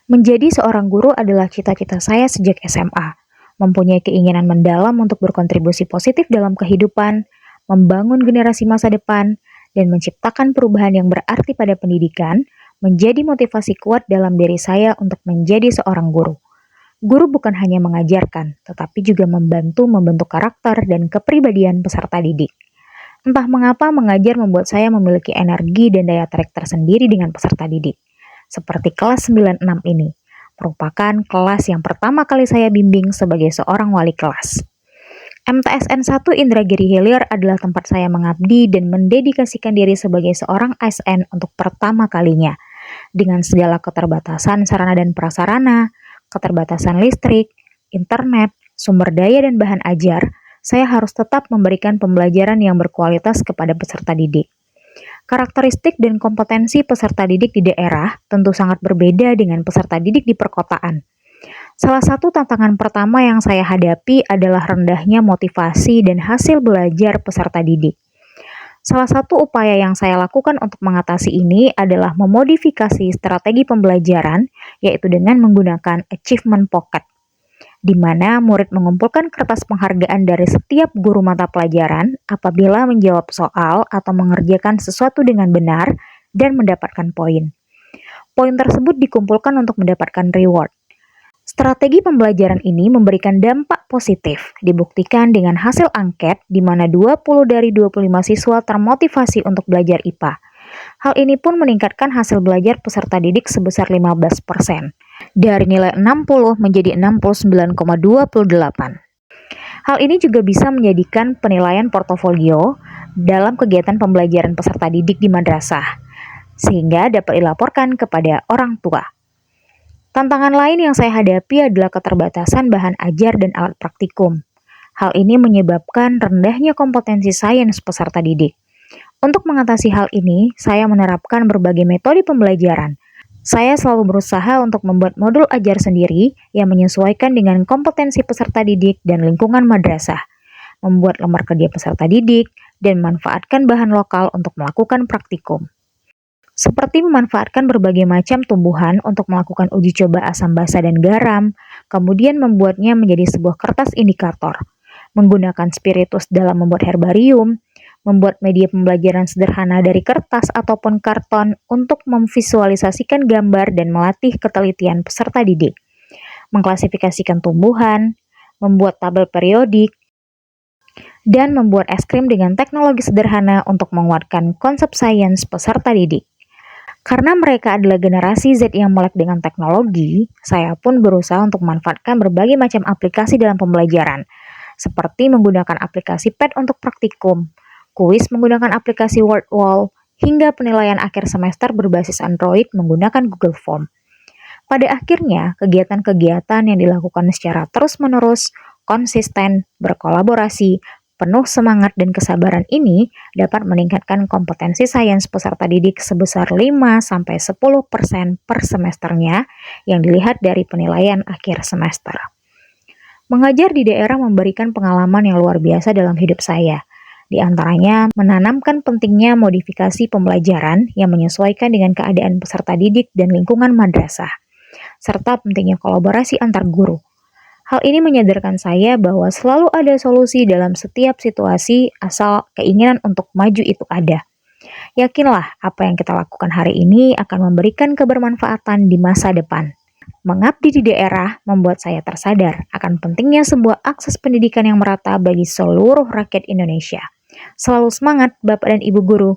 Menjadi seorang guru adalah cita-cita saya sejak SMA. Mempunyai keinginan mendalam untuk berkontribusi positif dalam kehidupan, membangun generasi masa depan, dan menciptakan perubahan yang berarti pada pendidikan, menjadi motivasi kuat dalam diri saya untuk menjadi seorang guru. Guru bukan hanya mengajarkan, tetapi juga membantu membentuk karakter dan kepribadian peserta didik. Entah mengapa mengajar membuat saya memiliki energi dan daya tarik tersendiri dengan peserta didik. Seperti kelas 96 ini, merupakan kelas yang pertama kali saya bimbing sebagai seorang wali kelas. MTSN 1 Indragiri Hilir adalah tempat saya mengabdi dan mendedikasikan diri sebagai seorang ASN untuk pertama kalinya. Dengan segala keterbatasan sarana dan prasarana, keterbatasan listrik, internet, sumber daya dan bahan ajar, saya harus tetap memberikan pembelajaran yang berkualitas kepada peserta didik. Karakteristik dan kompetensi peserta didik di daerah tentu sangat berbeda dengan peserta didik di perkotaan. Salah satu tantangan pertama yang saya hadapi adalah rendahnya motivasi dan hasil belajar peserta didik. Salah satu upaya yang saya lakukan untuk mengatasi ini adalah memodifikasi strategi pembelajaran, yaitu dengan menggunakan achievement pocket, di mana murid mengumpulkan kertas penghargaan dari setiap guru mata pelajaran apabila menjawab soal atau mengerjakan sesuatu dengan benar dan mendapatkan poin. Poin tersebut dikumpulkan untuk mendapatkan reward. Strategi pembelajaran ini memberikan dampak positif, dibuktikan dengan hasil angket di mana 20 dari 25 siswa termotivasi untuk belajar IPA. Hal ini pun meningkatkan hasil belajar peserta didik sebesar 15%, dari nilai 60 menjadi 69,28. Hal ini juga bisa menjadikan penilaian portofolio dalam kegiatan pembelajaran peserta didik di madrasah, sehingga dapat dilaporkan kepada orang tua. Tantangan lain yang saya hadapi adalah keterbatasan bahan ajar dan alat praktikum. Hal ini menyebabkan rendahnya kompetensi sains peserta didik. Untuk mengatasi hal ini, saya menerapkan berbagai metode pembelajaran. Saya selalu berusaha untuk membuat modul ajar sendiri yang menyesuaikan dengan kompetensi peserta didik dan lingkungan madrasah, membuat lembar kerja peserta didik, dan memanfaatkan bahan lokal untuk melakukan praktikum. Seperti memanfaatkan berbagai macam tumbuhan untuk melakukan uji coba asam basa dan garam, kemudian membuatnya menjadi sebuah kertas indikator, menggunakan spiritus dalam membuat herbarium, membuat media pembelajaran sederhana dari kertas ataupun karton untuk memvisualisasikan gambar dan melatih ketelitian peserta didik, mengklasifikasikan tumbuhan, membuat tabel periodik, dan membuat es krim dengan teknologi sederhana untuk menguatkan konsep sains peserta didik. Karena mereka adalah generasi Z yang melek dengan teknologi, saya pun berusaha untuk memanfaatkan berbagai macam aplikasi dalam pembelajaran, seperti menggunakan aplikasi PET untuk praktikum, kuis menggunakan aplikasi WordWall, hingga penilaian akhir semester berbasis Android menggunakan Google Form. Pada akhirnya, kegiatan-kegiatan yang dilakukan secara terus-menerus, konsisten, berkolaborasi, penuh semangat dan kesabaran ini dapat meningkatkan kompetensi sains peserta didik sebesar 5-10% per semesternya yang dilihat dari penilaian akhir semester. Mengajar di daerah memberikan pengalaman yang luar biasa dalam hidup saya. Di antaranya, menanamkan pentingnya modifikasi pembelajaran yang menyesuaikan dengan keadaan peserta didik dan lingkungan madrasah, serta pentingnya kolaborasi antar guru. Hal ini menyadarkan saya bahwa selalu ada solusi dalam setiap situasi asal keinginan untuk maju itu ada. Yakinlah apa yang kita lakukan hari ini akan memberikan kebermanfaatan di masa depan. Mengabdi di daerah membuat saya tersadar akan pentingnya sebuah akses pendidikan yang merata bagi seluruh rakyat Indonesia. Selalu semangat Bapak dan Ibu Guru.